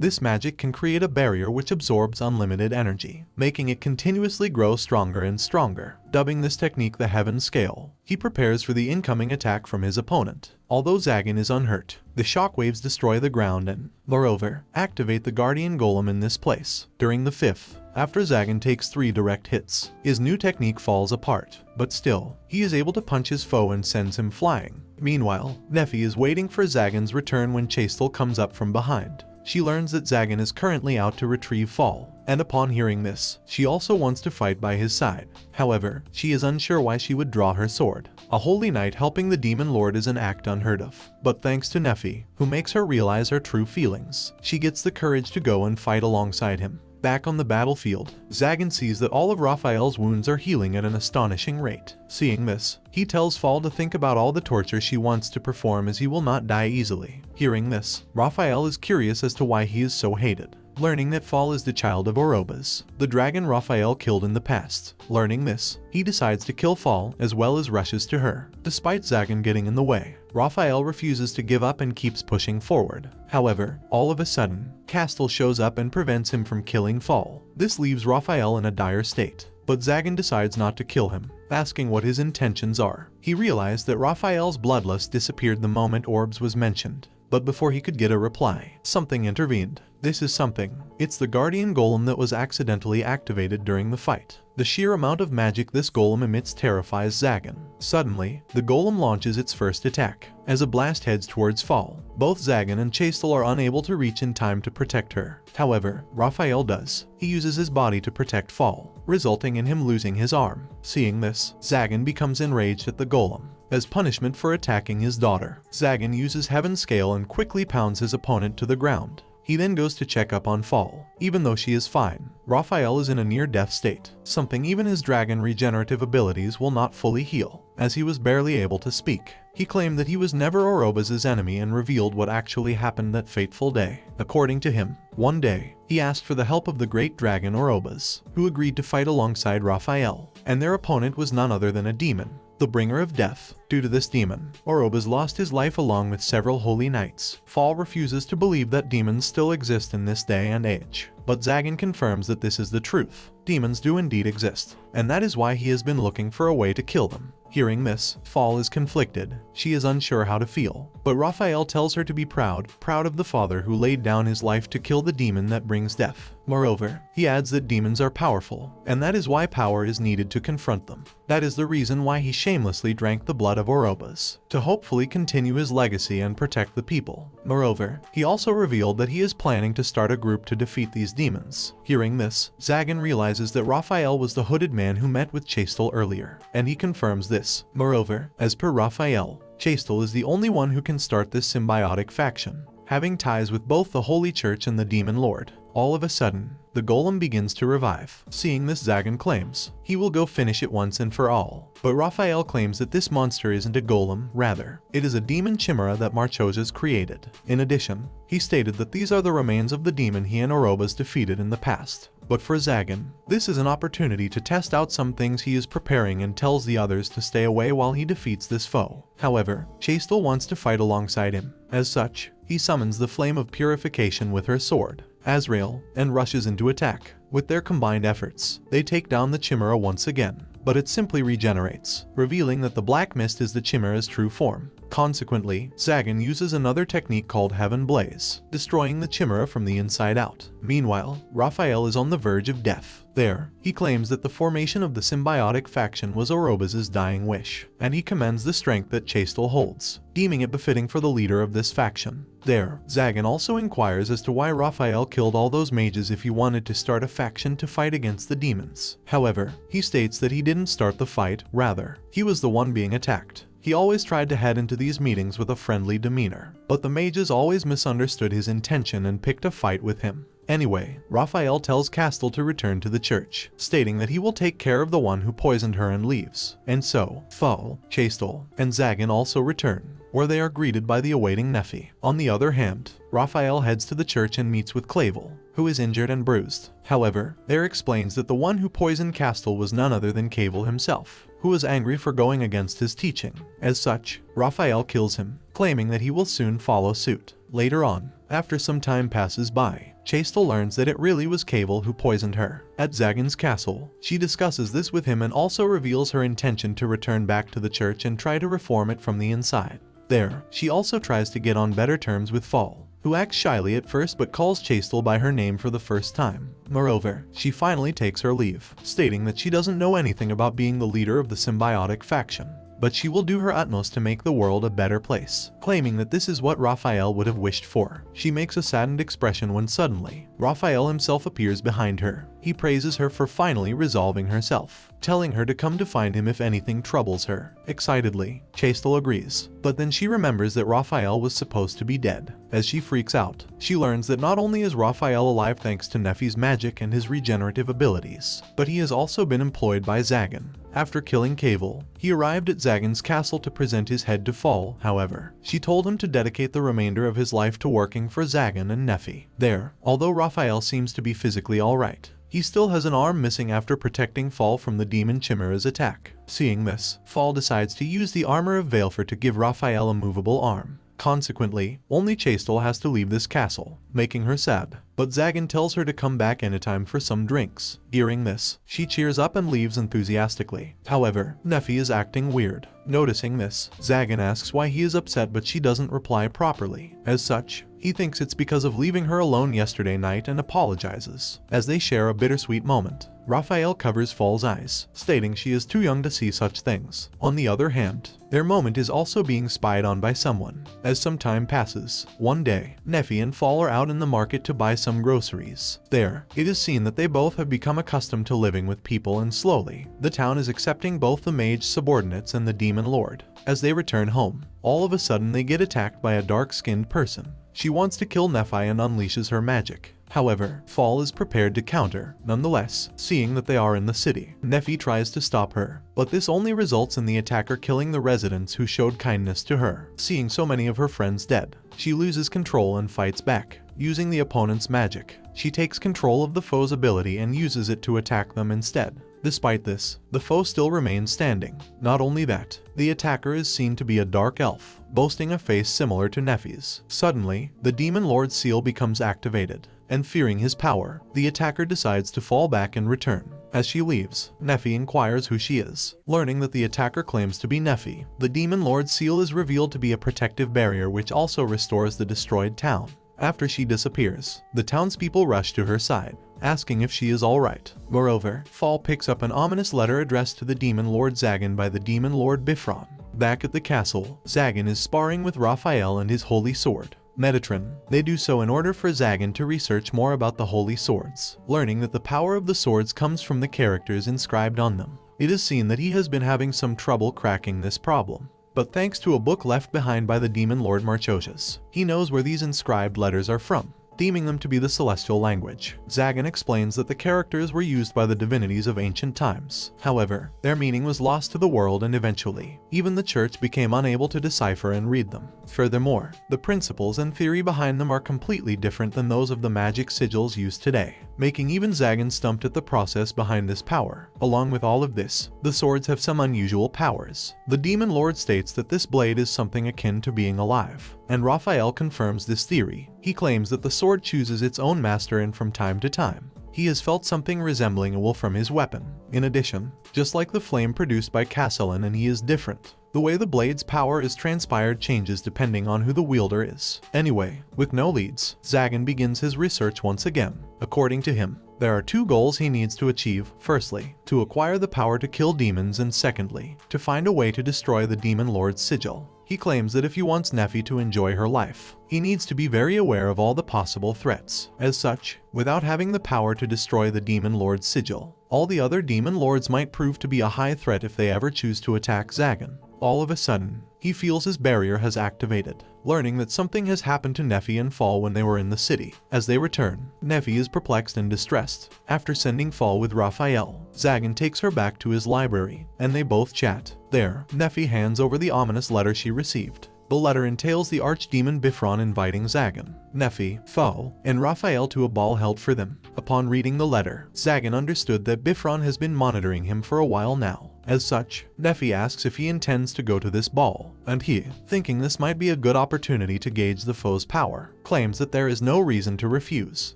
This magic can create a barrier which absorbs unlimited energy, making it continuously grow stronger and stronger, dubbing this technique the Heaven Scale. He prepares for the incoming attack from his opponent. Although Zagan is unhurt, the shockwaves destroy the ground and, moreover, activate the Guardian Golem in this place. During the fifth, after Zagan takes 3 direct hits, his new technique falls apart, but still, he is able to punch his foe and sends him flying. Meanwhile, Nephi is waiting for Zagan's return when Chastel comes up from behind. She learns that Zagan is currently out to retrieve Fall, and upon hearing this, she also wants to fight by his side. However, she is unsure why she would draw her sword. A holy knight helping the demon lord is an act unheard of, but thanks to Nephi, who makes her realize her true feelings, she gets the courage to go and fight alongside him. Back on the battlefield, Zagan sees that all of Raphael's wounds are healing at an astonishing rate. Seeing this, he tells Fall to think about all the torture she wants to perform as he will not die easily. Hearing this, Raphael is curious as to why he is so hated. Learning that Fall is the child of Orobas, the dragon Raphael killed in the past. Learning this, he decides to kill Fall as well as rushes to her. Despite Zagan getting in the way, Raphael refuses to give up and keeps pushing forward. However, all of a sudden, Castel shows up and prevents him from killing Fall. This leaves Raphael in a dire state, but Zagan decides not to kill him, asking what his intentions are. He realized that Raphael's bloodlust disappeared the moment Orbs was mentioned, but before he could get a reply, something intervened. This is something. It's the Guardian Golem that was accidentally activated during the fight. The sheer amount of magic this golem emits terrifies Zagan. Suddenly, the golem launches its first attack. As a blast heads towards Fall, both Zagan and Chastel are unable to reach in time to protect her. However, Raphael does. He uses his body to protect Fall, resulting in him losing his arm. Seeing this, Zagan becomes enraged at the golem. As punishment for attacking his daughter, Zagan uses Heaven's Scale and quickly pounds his opponent to the ground. He then goes to check up on Fall. Even though she is fine, Raphael is in a near-death state, something even his dragon regenerative abilities will not fully heal, as he was barely able to speak. He claimed that he was never Orobas' enemy and revealed what actually happened that fateful day. According to him, one day, he asked for the help of the great dragon Orobas, who agreed to fight alongside Raphael, and their opponent was none other than a demon, the bringer of death. Due to this demon, Orobas lost his life along with several holy knights. Fall refuses to believe that demons still exist in this day and age, but Zagan confirms that this is the truth. Demons do indeed exist, and that is why he has been looking for a way to kill them. Hearing this, Fall is conflicted. She is unsure how to feel, but Raphael tells her to be proud of the father who laid down his life to kill the demon that brings death. Moreover, he adds that demons are powerful, and that is why power is needed to confront them. That is the reason why he shamelessly drank the blood of Orobas, to hopefully continue his legacy and protect the people. Moreover, he also revealed that he is planning to start a group to defeat these demons. Hearing this, Zagan realizes that Raphael was the hooded man who met with Chastel earlier, and he confirms this. Moreover, as per Raphael, Chastel is the only one who can start this symbiotic faction, having ties with both the Holy Church and the Demon Lord. All of a sudden, the golem begins to revive. Seeing this, Zagan claims he will go finish it once and for all. But Raphael claims that this monster isn't a golem, rather, it is a demon chimera that Marchoses created. In addition, he stated that these are the remains of the demon he and Orobas defeated in the past. But for Zagan, this is an opportunity to test out some things he is preparing and tells the others to stay away while he defeats this foe. However, Chastel wants to fight alongside him. As such, he summons the Flame of Purification with her sword, Azrael, and rushes into attack. With their combined efforts, they take down the chimera once again, but it simply regenerates, revealing that the black mist is the chimera's true form. Consequently, Zagan uses another technique called Heaven Blaze, destroying the chimera from the inside out. Meanwhile, Raphael is on the verge of death. There, he claims that the formation of the symbiotic faction was Orobas' dying wish, and he commends the strength that Chastel holds, deeming it befitting for the leader of this faction. There, Zagan also inquires as to why Raphael killed all those mages if he wanted to start a faction to fight against the demons. However, he states that he didn't start the fight, rather, he was the one being attacked. He always tried to head into these meetings with a friendly demeanor, but the mages always misunderstood his intention and picked a fight with him. Anyway, Raphael tells Castel to return to the church, stating that he will take care of the one who poisoned her and leaves. And so, Fall, Chastel, and Zagan also return, where they are greeted by the awaiting Nephi. On the other hand, Raphael heads to the church and meets with Clavel, who is injured and bruised. However, there explains that the one who poisoned Castel was none other than Clavel himself, who was angry for going against his teaching. As such, Raphael kills him, claiming that he will soon follow suit. Later on, after some time passes by, Chastel learns that it really was Cable who poisoned her. At Zagan's castle, she discusses this with him and also reveals her intention to return back to the church and try to reform it from the inside. There, she also tries to get on better terms with Fall, who acts shyly at first but calls Chastel by her name for the first time. Moreover, she finally takes her leave, stating that she doesn't know anything about being the leader of the symbiotic faction, but she will do her utmost to make the world a better place, claiming that this is what Raphael would have wished for. She makes a saddened expression when suddenly, Raphael himself appears behind her. He praises her for finally resolving herself, telling her to come to find him if anything troubles her. Excitedly, Chastel agrees, but then she remembers that Raphael was supposed to be dead. As she freaks out, she learns that not only is Raphael alive thanks to Nephi's magic and his regenerative abilities, but he has also been employed by Zagan. After killing Cable, he arrived at Zagan's castle to present his head to Fall. However, she told him to dedicate the remainder of his life to working for Zagan and Nephi. There, although Raphael seems to be physically alright, he still has an arm missing after protecting Fall from the demon Chimera's attack. Seeing this, Fall decides to use the armor of Valefor to give Raphael a movable arm. Consequently, only Chastel has to leave this castle, making her sad. But Zagan tells her to come back anytime for some drinks. Hearing this, she cheers up and leaves enthusiastically. However, Nephi is acting weird. Noticing this, Zagan asks why he is upset, but she doesn't reply properly. As such, he thinks it's because of leaving her alone yesterday night and apologizes. As they share a bittersweet moment, Raphael covers Fall's eyes, stating she is too young to see such things. On the other hand, their moment is also being spied on by someone. As some time passes, one day, Nephi and Fall are out in the market to buy some groceries. There, it is seen that they both have become accustomed to living with people, and slowly, the town is accepting both the mage subordinates and the demon lord. As they return home, all of a sudden they get attacked by a dark-skinned person. She wants to kill Nephi and unleashes her magic. However, Fall is prepared to counter. Nonetheless, seeing that they are in the city, Nephi tries to stop her, but this only results in the attacker killing the residents who showed kindness to her. Seeing so many of her friends dead, she loses control and fights back. Using the opponent's magic, she takes control of the foe's ability and uses it to attack them instead. Despite this, the foe still remains standing. Not only that, the attacker is seen to be a dark elf, boasting a face similar to Nephi's. Suddenly, the Demon Lord's seal becomes activated, and fearing his power, the attacker decides to fall back and return. As she leaves, Nephi inquires who she is. Learning that the attacker claims to be Nephi, the Demon Lord's seal is revealed to be a protective barrier which also restores the destroyed town. After she disappears, the townspeople rush to her side, asking if she is alright. Moreover, Fall picks up an ominous letter addressed to the Demon Lord Zagan by the Demon Lord Biffron. Back at the castle, Zagan is sparring with Raphael and his holy sword, Metatron. They do so in order for Zagan to research more about the holy swords, learning that the power of the swords comes from the characters inscribed on them. It is seen that he has been having some trouble cracking this problem, but thanks to a book left behind by the Demon Lord Marchosius, he knows where these inscribed letters are from, deeming them to be the celestial language. Zagan explains that the characters were used by the divinities of ancient times. However, their meaning was lost to the world, and eventually, even the church became unable to decipher and read them. Furthermore, the principles and theory behind them are completely different than those of the magic sigils used today, making even Zagan stumped at the process behind this power. Along with all of this, the swords have some unusual powers. The Demon Lord states that this blade is something akin to being alive, and Raphael confirms this theory. He claims that the sword chooses its own master, and from time to time, he has felt something resembling a wolf from his weapon. In addition, just like the flame produced by Castellan, and he is different. The way the blade's power is transpired changes depending on who the wielder is. Anyway, with no leads, Zagan begins his research once again. According to him, there are two goals he needs to achieve. Firstly, to acquire the power to kill demons, and secondly, to find a way to destroy the Demon Lord's sigil. He claims that if he wants Nephi to enjoy her life, he needs to be very aware of all the possible threats. As such, without having the power to destroy the Demon Lord's sigil, all the other Demon Lords might prove to be a high threat if they ever choose to attack Zagan. All of a sudden, he feels his barrier has activated, learning that something has happened to Nephi and Fall when they were in the city. As they return, Nephi is perplexed and distressed. After sending Fall with Raphael, Zagan takes her back to his library, and they both chat. There, Nephi hands over the ominous letter she received. The letter entails the archdemon Biffron inviting Zagan, Nephi, Fall, and Raphael to a ball held for them. Upon reading the letter, Zagan understood that Biffron has been monitoring him for a while now. As such, Nephi asks if he intends to go to this ball. and he, thinking this might be a good opportunity to gauge the foe's power, claims that there is no reason to refuse.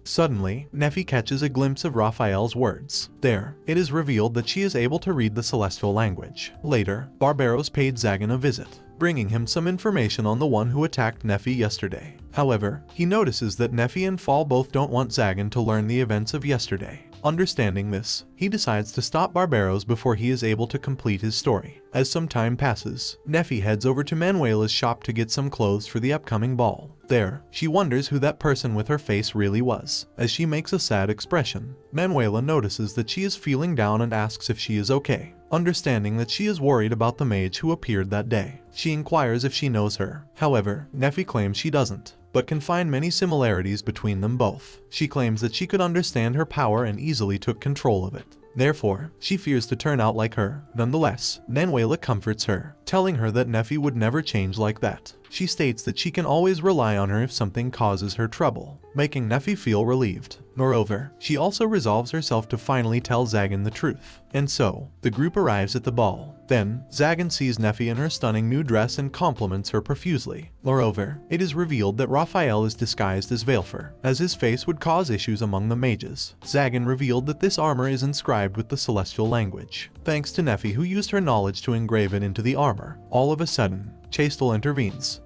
Suddenly, Nefi catches a glimpse of Raphael's words. There, it is revealed that she is able to read the celestial language. Later, Barbaros paid Zagan a visit, bringing him some information on the one who attacked Nefi yesterday. However, he notices that Nefi and Fall both don't want Zagan to learn the events of yesterday. Understanding this, he decides to stop Barbaros before he is able to complete his story. As some time passes, Nefi heads over to Manuela's shop to get some clothes for the upcoming ball. There, she wonders who that person with her face really was. As she makes a sad expression, Manuela notices that she is feeling down and asks if she is okay. Understanding that she is worried about the mage who appeared that day, she inquires if she knows her. However, Nefi claims she doesn't, but can find many similarities between them both. She claims that she could understand her power and easily took control of it. Therefore, she fears to turn out like her. Nonetheless, Manuela comforts her, telling her that Nefi would never change like that. She states that she can always rely on her if something causes her trouble, making Nefi feel relieved. Moreover, she also resolves herself to finally tell Zagan the truth. And so, the group arrives at the ball. Then, Zagan sees Nefi in her stunning new dress and compliments her profusely. Moreover, it is revealed that Raphael is disguised as Valefor, as his face would cause issues among the mages. Zagan revealed that this armor is inscribed with the celestial language, thanks to Nefi who used her knowledge to engrave it into the armor. All of a sudden, Chastel intervenes,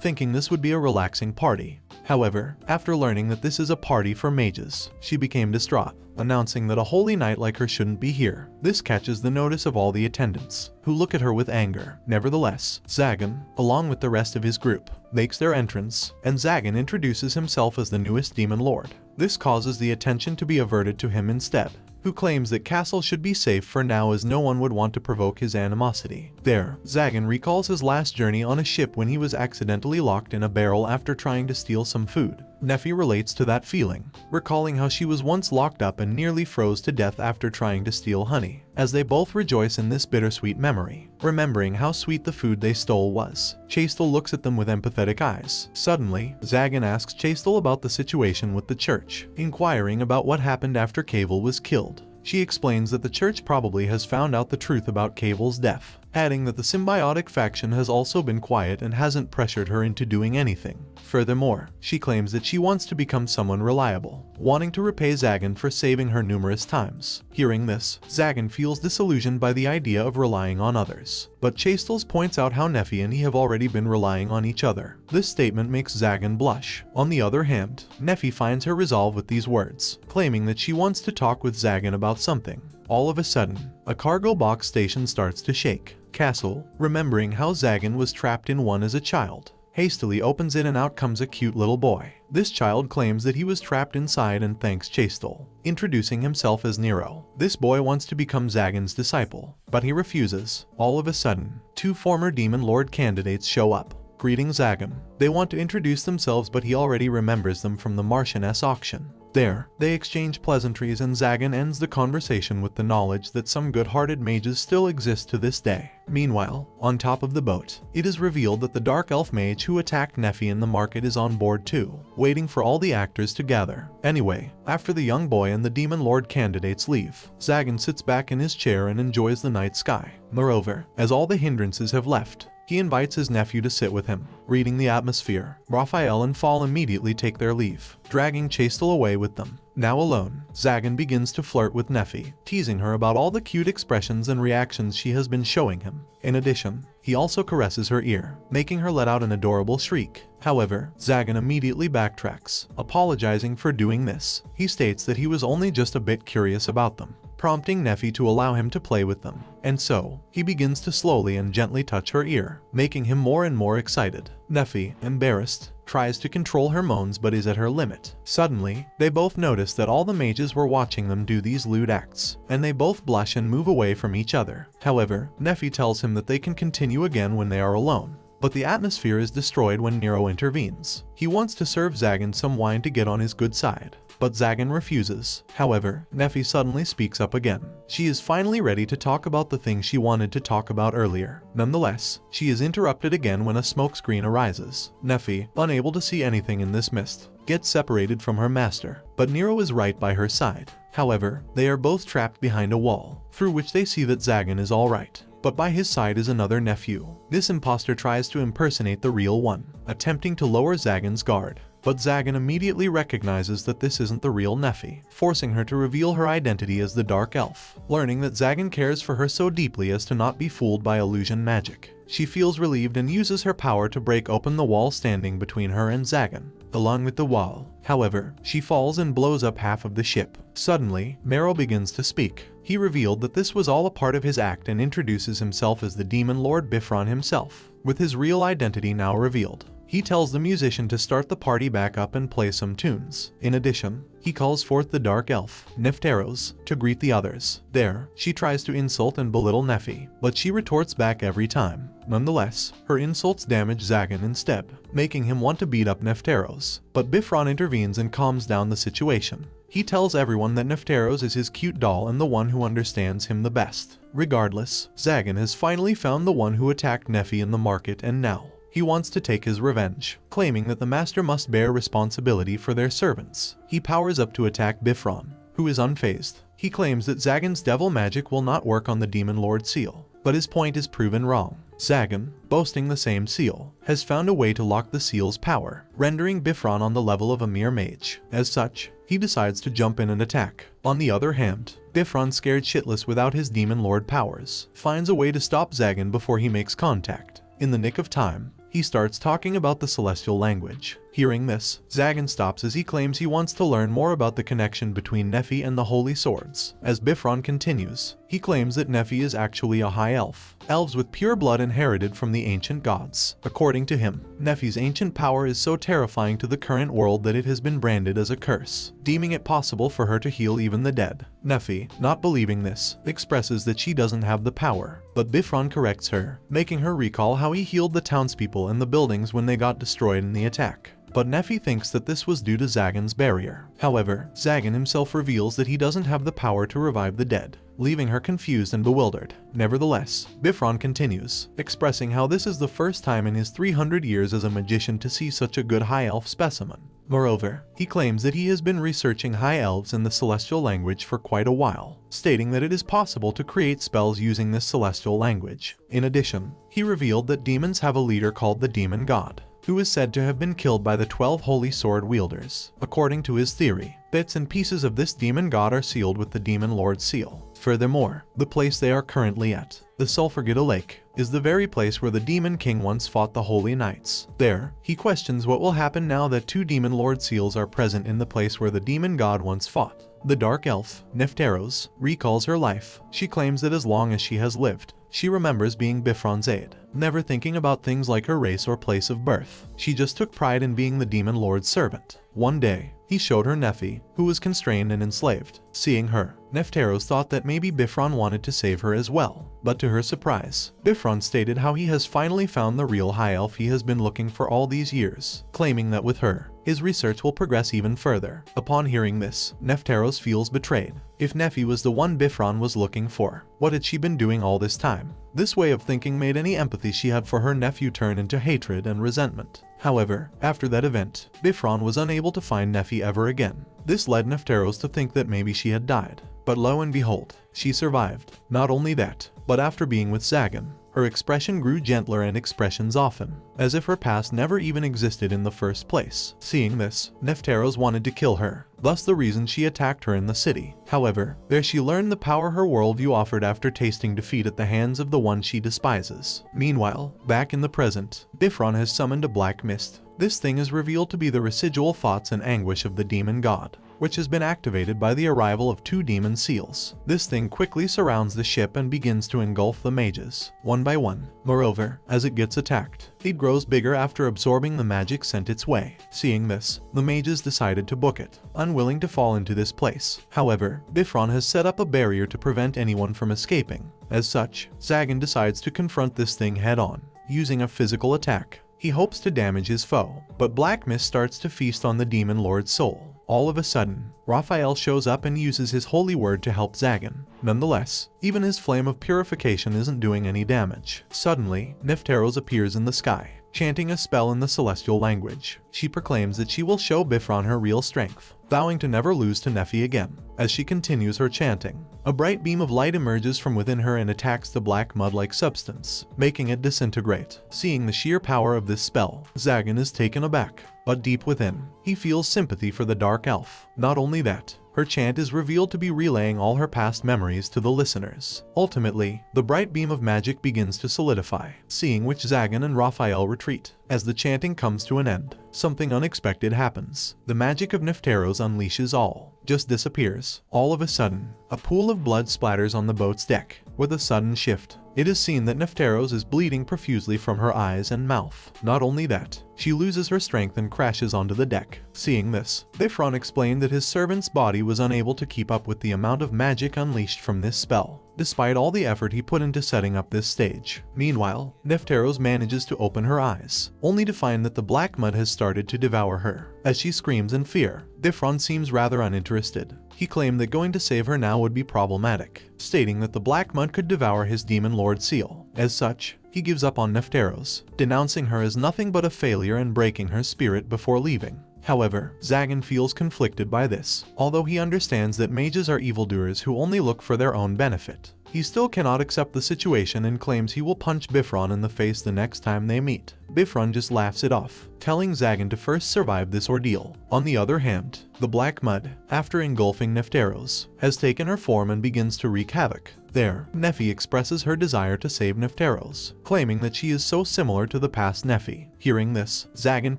thinking this would be a relaxing party. However, after learning that this is a party for mages, she became distraught, announcing that a holy knight like her shouldn't be here. This catches the notice of all the attendants, who look at her with anger. Nevertheless, Zagan, along with the rest of his group, makes their entrance, and Zagan introduces himself as the newest demon lord. This causes the attention to be averted to him instead, who claims that Castle should be safe for now as no one would want to provoke his animosity. There, Zagan recalls his last journey on a ship when he was accidentally locked in a barrel after trying to steal some food. Nefi relates to that feeling, recalling how she was once locked up and nearly froze to death after trying to steal honey, as they both rejoice in this bittersweet memory, remembering how sweet the food they stole was. Chastel looks at them with empathetic eyes. Suddenly, Zagan asks Chastel about the situation with the church, inquiring about what happened after Cable was killed. She explains that the church probably has found out the truth about Cable's death, adding that the symbiotic faction has also been quiet and hasn't pressured her into doing anything. Furthermore, she claims that she wants to become someone reliable, wanting to repay Zagan for saving her numerous times. Hearing this, Zagan feels disillusioned by the idea of relying on others, but Chastels points out how Nefi and he have already been relying on each other. This statement makes Zagan blush. On the other hand, Nefi finds her resolve with these words, claiming that she wants to talk with Zagan about something. All of a sudden, a cargo box station starts to shake. Castle, remembering how Zagan was trapped in one as a child, hastily opens it and out comes a cute little boy. This child claims that he was trapped inside and thanks Chastel, introducing himself as Nero. This boy wants to become Zagan's disciple, but he refuses. All of a sudden, two former Demon Lord candidates show up, greeting Zagan. They want to introduce themselves, but he already remembers them from the Martian-S auction. There, they exchange pleasantries and Zagan ends the conversation with the knowledge that some good-hearted mages still exist to this day. Meanwhile, on top of the boat, it is revealed that the Dark Elf mage who attacked Nefi in the market is on board too, waiting for all the actors to gather. Anyway, after the young boy and the Demon Lord candidates leave, Zagan sits back in his chair and enjoys the night sky. Moreover, as all the hindrances have left, he invites his nephew to sit with him. Reading the atmosphere, Raphael and Fall immediately take their leave, dragging Chastel away with them. Now alone, Zagan begins to flirt with Nefi, teasing her about all the cute expressions and reactions she has been showing him. In addition, he also caresses her ear, making her let out an adorable shriek. However, Zagan immediately backtracks, apologizing for doing this. He states that he was only just a bit curious about them, prompting Nefi to allow him to play with them. And so, he begins to slowly and gently touch her ear, making him more and more excited. Nefi, embarrassed, tries to control her moans but is at her limit. Suddenly, they both notice that all the mages were watching them do these lewd acts, and they both blush and move away from each other. However, Nefi tells him that they can continue again when they are alone. But the atmosphere is destroyed when Nero intervenes. He wants to serve Zagan some wine to get on his good side, but Zagan refuses. However, Nefi suddenly speaks up again. She is finally ready to talk about the thing she wanted to talk about earlier. Nonetheless, she is interrupted again when a smokescreen arises. Nefi, unable to see anything in this mist, gets separated from her master, but Nero is right by her side. However, they are both trapped behind a wall, through which they see that Zagan is alright. but by his side is another nephew. This imposter tries to impersonate the real one, attempting to lower Zagan's guard. But Zagan immediately recognizes that this isn't the real Nephi, forcing her to reveal her identity as the Dark Elf. Learning that Zagan cares for her so deeply as to not be fooled by illusion magic, she feels relieved and uses her power to break open the wall standing between her and Zagan. Along with the wall, however, she falls and blows up half of the ship. Suddenly, Maou begins to speak. He revealed that this was all a part of his act and introduces himself as the Demon Lord Biffron himself, with his real identity now revealed. He tells the musician to start the party back up and play some tunes. In addition, he calls forth the Dark Elf, Nefteros, to greet the others. There, she tries to insult and belittle Nephi, but she retorts back every time. Nonetheless, her insults damage Zagan instead, making him want to beat up Nefteros. But Biffron intervenes and calms down the situation. He tells everyone that Nefteros is his cute doll and the one who understands him the best. Regardless, Zagan has finally found the one who attacked Nephi in the market, and now he wants to take his revenge, claiming that the master must bear responsibility for their servants. He powers up to attack Biffron, who is unfazed. He claims that Zagan's devil magic will not work on the Demon Lord seal, but his point is proven wrong. Zagan, boasting the same seal, has found a way to lock the seal's power, rendering Biffron on the level of a mere mage. As such, he decides to jump in and attack. On the other hand, Biffron, scared shitless without his Demon Lord powers, finds a way to stop Zagan before he makes contact. In the nick of time, he starts talking about the celestial language. Hearing this, Zagan stops as he claims he wants to learn more about the connection between Nephi and the Holy Swords. As Biffron continues, he claims that Nephi is actually a high elf, elves with pure blood inherited from the ancient gods. According to him, Nephi's ancient power is so terrifying to the current world that it has been branded as a curse, deeming it possible for her to heal even the dead. Nephi, not believing this, expresses that she doesn't have the power, but Biffron corrects her, making her recall how he healed the townspeople and the buildings when they got destroyed in the attack. But Nephi thinks that this was due to Zagan's barrier. However, Zagan himself reveals that he doesn't have the power to revive the dead, leaving her confused and bewildered. Nevertheless, Biffron continues, expressing how this is the first time in his 300 years as a magician to see such a good high elf specimen. Moreover, he claims that he has been researching high elves in the celestial language for quite a while, stating that it is possible to create spells using this celestial language. In addition, he revealed that demons have a leader called the Demon God, who is said to have been killed by the 12 holy sword wielders. According to his theory, bits and pieces of this demon god are sealed with the Demon Lord's seal. Furthermore, the place they are currently at, the Sulphurgita Lake, is the very place where the Demon King once fought the Holy Knights. There, he questions what will happen now that 2 Demon Lord seals are present in the place where the demon god once fought. The Dark Elf, Nefteros, recalls her life. She claims that as long as she has lived, she remembers being Biffron's aide, never thinking about things like her race or place of birth. She just took pride in being the Demon Lord's servant. One day, he showed her Nephi, who was constrained and enslaved. Seeing her, Nefteros thought that maybe Biffron wanted to save her as well. But to her surprise, Biffron stated how he has finally found the real high elf he has been looking for all these years, claiming that with her, his research will progress even further. Upon hearing this, Nefteros feels betrayed. If Nephi was the one Biffron was looking for, what had she been doing all this time? This way of thinking made any empathy she had for her nephew turn into hatred and resentment. However, after that event, Biffron was unable to find Nephi ever again. This led Nefteros to think that maybe she had died. But lo and behold, she survived. Not only that, but after being with Zagan, her expression grew gentler and expressions often, as if her past never even existed in the first place. Seeing this, Nefteros wanted to kill her, thus the reason she attacked her in the city. However, there she learned the power her worldview offered after tasting defeat at the hands of the one she despises. Meanwhile, back in the present, Biffron has summoned a black mist. This thing is revealed to be the residual thoughts and anguish of the demon god, which has been activated by the arrival of 2 demon seals. This thing quickly surrounds the ship and begins to engulf the mages, one by one. Moreover, as it gets attacked, it grows bigger after absorbing the magic sent its way. Seeing this, the mages decided to book it, unwilling to fall into this place. However, Biffron has set up a barrier to prevent anyone from escaping. As such, Zagan decides to confront this thing head-on, using a physical attack. He hopes to damage his foe, but Black Mist starts to feast on the Demon Lord's soul. All of a sudden, Raphael shows up and uses his holy word to help Zagan. Nonetheless, even his flame of purification isn't doing any damage. Suddenly, Nefteros appears in the sky, chanting a spell in the celestial language. she proclaims that she will show Biffron her real strength, vowing to never lose to Nefi again. As she continues her chanting, a bright beam of light emerges from within her and attacks the black mud-like substance, making it disintegrate. Seeing the sheer power of this spell, Zagan is taken aback, but deep within, he feels sympathy for the dark elf. Not only that, her chant is revealed to be relaying all her past memories to the listeners. Ultimately, the bright beam of magic begins to solidify, seeing which Zagan and Raphael retreat. As the chanting comes to an end, something unexpected happens. The magic of Nefteros unleashes all, just disappears. All of a sudden, a pool of blood splatters on the boat's deck. With a sudden shift, it is seen that Nefteros is bleeding profusely from her eyes and mouth. Not only that, she loses her strength and crashes onto the deck. Seeing this, Biffron explained that his servant's body was unable to keep up with the amount of magic unleashed from this spell, despite all the effort he put into setting up this stage. Meanwhile, Nefteros manages to open her eyes, only to find that the black mud has started to devour her. As she screams in fear, Biffron seems rather uninterested. He claimed that going to save her now would be problematic, stating that the black mud could devour his demon lord seal. As such, he gives up on Nefteros, denouncing her as nothing but a failure and breaking her spirit before leaving. However, Zagan feels conflicted by this. Although he understands that mages are evildoers who only look for their own benefit, he still cannot accept the situation and claims he will punch Biffron in the face the next time they meet. Biffron just laughs it off, telling Zagan to first survive this ordeal. On the other hand, the black mud, after engulfing Nefteros, has taken her form and begins to wreak havoc. There, Nefi expresses her desire to save Nefteros, claiming that she is so similar to the past Nefi. Hearing this, Zagan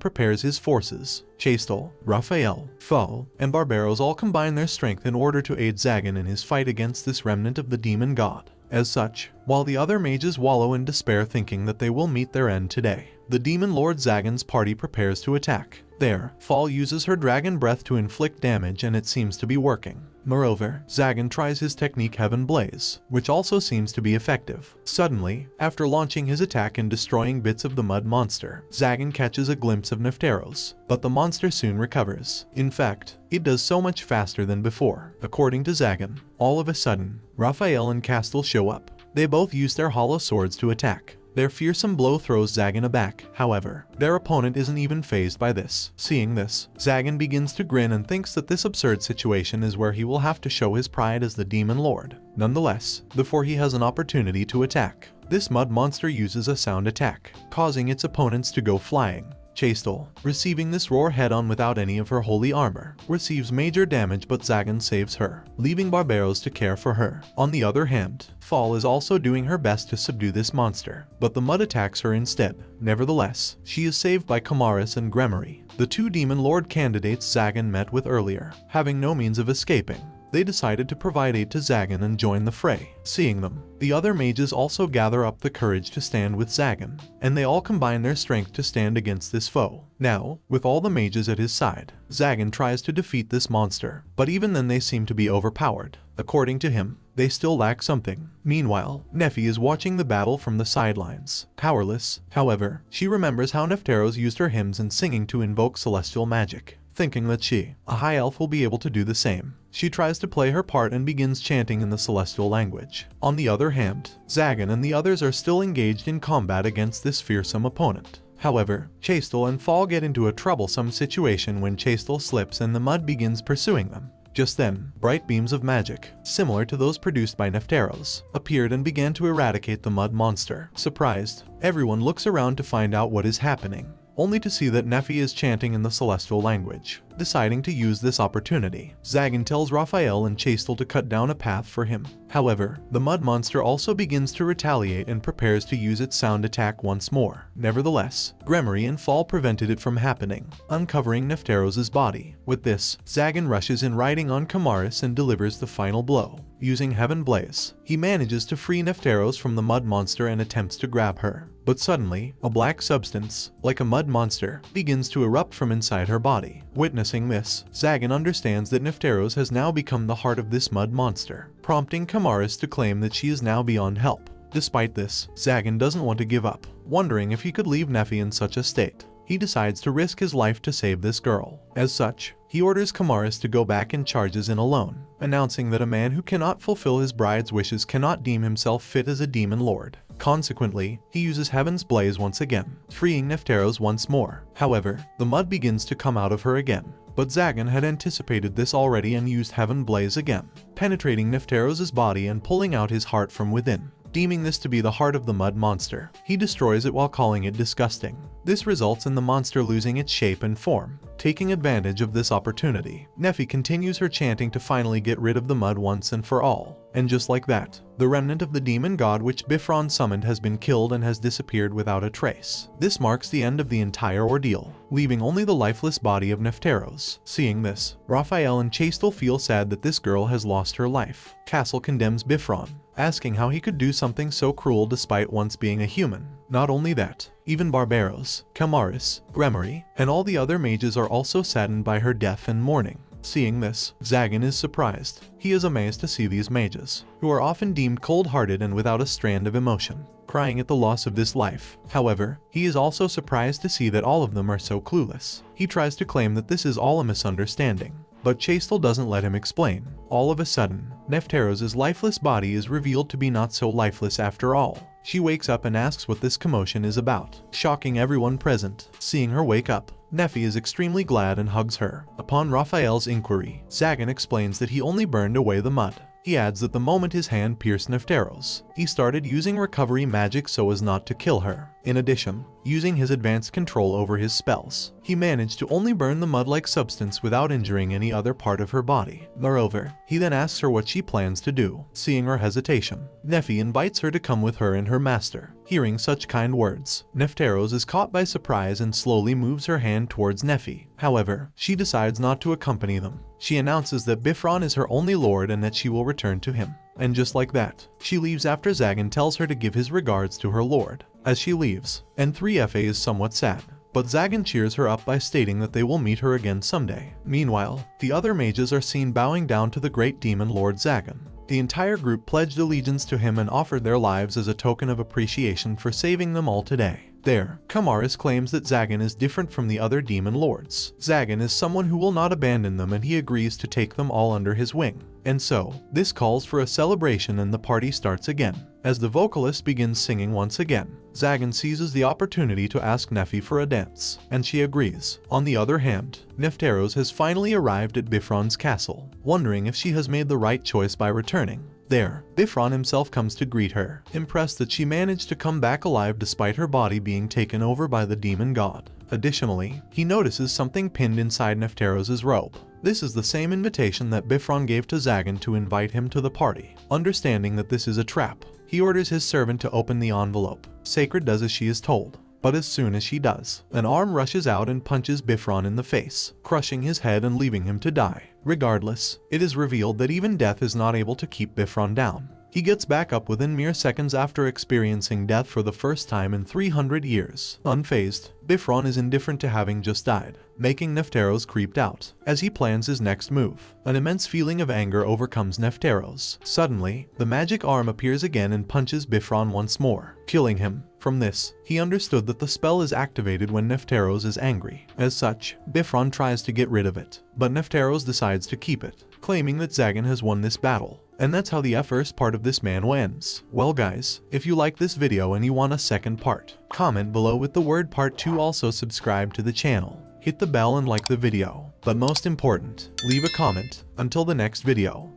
prepares his forces. Chastel, Raphael, Fo, and Barbaros all combine their strength in order to aid Zagan in his fight against this remnant of the demon god. As such, while the other mages wallow in despair thinking that they will meet their end today, the demon lord Zagan's party prepares to attack. There, Fall uses her dragon breath to inflict damage and it seems to be working. Moreover, Zagan tries his technique Heaven Blaze, which also seems to be effective. Suddenly, after launching his attack and destroying bits of the mud monster, Zagan catches a glimpse of Nefteros, but the monster soon recovers. In fact, it does so much faster than before. According to Zagan, all of a sudden, Raphael and Castel show up. They both use their hollow swords to attack. Their fearsome blow throws Zagan aback. However, their opponent isn't even fazed by this. Seeing this, Zagan begins to grin and thinks that this absurd situation is where he will have to show his pride as the demon lord. Nonetheless, before he has an opportunity to attack, this mud monster uses a sound attack, causing its opponents to go flying. Chastel, receiving this roar head-on without any of her holy armor, receives major damage but Zagan saves her, leaving Barbaros to care for her. On the other hand, Fall is also doing her best to subdue this monster, but the mud attacks her instead. Nevertheless, she is saved by Humorous and Gremory, the two demon lord candidates Zagan met with earlier. Having no means of escaping, they decided to provide aid to Zagan and join the fray. Seeing them, the other mages also gather up the courage to stand with Zagan, and they all combine their strength to stand against this foe. Now, with all the mages at his side, Zagan tries to defeat this monster, but even then they seem to be overpowered. According to him, they still lack something. Meanwhile, Nefi is watching the battle from the sidelines, powerless. However, she remembers how Nefteros used her hymns and singing to invoke celestial magic. Thinking that she, a high elf, will be able to do the same, she tries to play her part and begins chanting in the celestial language. On the other hand, Zagan and the others are still engaged in combat against this fearsome opponent. However, Chastel and Fall get into a troublesome situation when Chastel slips and the mud begins pursuing them. Just then, bright beams of magic, similar to those produced by Nefteros, appeared and began to eradicate the mud monster. Surprised, everyone looks around to find out what is happening, only to see that Nefi is chanting in the celestial language. Deciding to use this opportunity, Zagan tells Raphael and Chastel to cut down a path for him. However, the mud monster also begins to retaliate and prepares to use its sound attack once more. Nevertheless, Gremory and Fall prevented it from happening, uncovering Nefteros' body. With this, Zagan rushes in riding on Humorous and delivers the final blow. Using Heaven Blaze, he manages to free Nefteros from the mud monster and attempts to grab her. But suddenly, a black substance, like a mud monster, begins to erupt from inside her body. Witnessing this, Zagan understands that Nefteros has now become the heart of this mud monster, prompting Humorous to claim that she is now beyond help. Despite this, Zagan doesn't want to give up, wondering if he could leave Nefi in such a state. He decides to risk his life to save this girl. As such, he orders Humorous to go back and charges in alone, announcing that a man who cannot fulfill his bride's wishes cannot deem himself fit as a demon lord. Consequently, he uses Heaven's Blaze once again, freeing Nefteros once more. However, the mud begins to come out of her again. But Zagan had anticipated this already and used Heaven Blaze again, penetrating Nefteros' body and pulling out his heart from within. Deeming this to be the heart of the mud monster, he destroys it while calling it disgusting. This results in the monster losing its shape and form. Taking advantage of this opportunity, Nefi continues her chanting to finally get rid of the mud once and for all. And just like that, the remnant of the demon god which Biffron summoned has been killed and has disappeared without a trace. This marks the end of the entire ordeal, leaving only the lifeless body of Nefteros. Seeing this, Raphael and Chastel feel sad that this girl has lost her life. Castle condemns Biffron, asking how he could do something so cruel despite once being a human. Not only that, even Barbaros, Camaris, Gremory, and all the other mages are also saddened by her death and mourning. Seeing this, Zagan is surprised. He is amazed to see these mages, who are often deemed cold-hearted and without a strand of emotion, crying at the loss of this life. However, he is also surprised to see that all of them are so clueless. He tries to claim that this is all a misunderstanding, but Chastel doesn't let him explain. All of a sudden, Nefteros' lifeless body is revealed to be not so lifeless after all. She wakes up and asks what this commotion is about, shocking everyone present. Seeing her wake up, Nefi is extremely glad and hugs her. Upon Raphael's inquiry, Zagan explains that he only burned away the mud. He adds that the moment his hand pierced Nefteros, he started using recovery magic so as not to kill her. In addition, using his advanced control over his spells, he managed to only burn the mud-like substance without injuring any other part of her body. Moreover, he then asks her what she plans to do. Seeing her hesitation, Nefi invites her to come with her and her master. Hearing such kind words, Nefteros is caught by surprise and slowly moves her hand towards Nefi. However, she decides not to accompany them. She announces that Biffron is her only lord and that she will return to him. And just like that, she leaves after Zagan tells her to give his regards to her lord. As she leaves, N3FA is somewhat sad, but Zagan cheers her up by stating that they will meet her again someday. Meanwhile, the other mages are seen bowing down to the great demon lord Zagan. The entire group pledged allegiance to him and offered their lives as a token of appreciation for saving them all today. There, Camaris claims that Zagan is different from the other demon lords. Zagan is someone who will not abandon them and he agrees to take them all under his wing. And so, this calls for a celebration and the party starts again. As the vocalist begins singing once again, Zagan seizes the opportunity to ask Nefi for a dance, and she agrees. On the other hand, Nefteros has finally arrived at Biffron's castle, wondering if she has made the right choice by returning. There, Biffron himself comes to greet her, impressed that she managed to come back alive despite her body being taken over by the demon god. Additionally, he notices something pinned inside Nefteros' robe. This is the same invitation that Biffron gave to Zagan to invite him to the party. Understanding that this is a trap, he orders his servant to open the envelope. Sacred does as she is told. But as soon as she does, an arm rushes out and punches Biffron in the face, crushing his head and leaving him to die. Regardless, it is revealed that even death is not able to keep Biffron down. He gets back up within mere seconds after experiencing death for the first time in 300 years. Unfazed, Biffron is indifferent to having just died, making Nefteros creeped out. As he plans his next move, an immense feeling of anger overcomes Nefteros. Suddenly, the magic arm appears again and punches Biffron once more, killing him. From this, he understood that the spell is activated when Nefteros is angry. As such, Biffron tries to get rid of it, but Nefteros decides to keep it, claiming that Zagan has won this battle. And that's how the first part of this Manhwa ends. Well guys, if you like this video and you want a second part, comment below with the word part 2. Also subscribe to the channel, hit the bell and like the video. But most important, leave a comment. Until the next video.